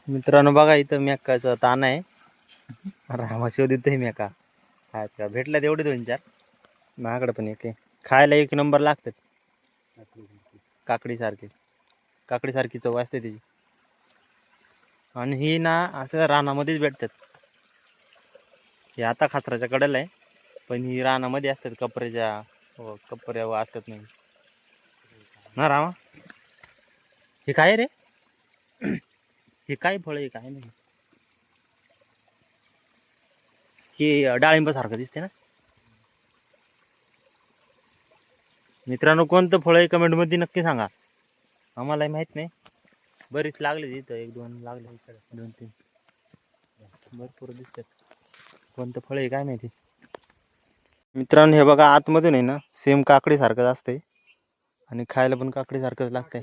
मित्रांनो बघा इथं मेकाचा ताण आहे. रामा शोधितोय मेका. आहेत का भेटला तेवढे 2-4. माझ्याकडे पण एक आहे. खायला एक नंबर लागतात. काकडी सारखी चव असते त्याची. आणि ही ना असं रानामध्येच भेटतात. हे आता खाचराच्या कडेला आहे, पण ही रानामध्ये असतात कपऱ्या असतात नाही ना रामा. हे काय रे? हे काय फळ आहे काय नाही. हे डाळिंब सारखं दिसते ना. मित्रांनो कोणतं फळ आहे कमेंट मध्ये नक्की सांगा, आम्हालाही माहित नाही. बरीच लागले तिथं, 1-2 लागले, 2-3 भरपूर दिसतात. कोणतं फळ आहे काय माहिती. मित्रांनो हे बघा आतमधून आहे ना सेम काकडी सारखंच असतंय आणि खायला पण काकडी सारखंच लागतंय.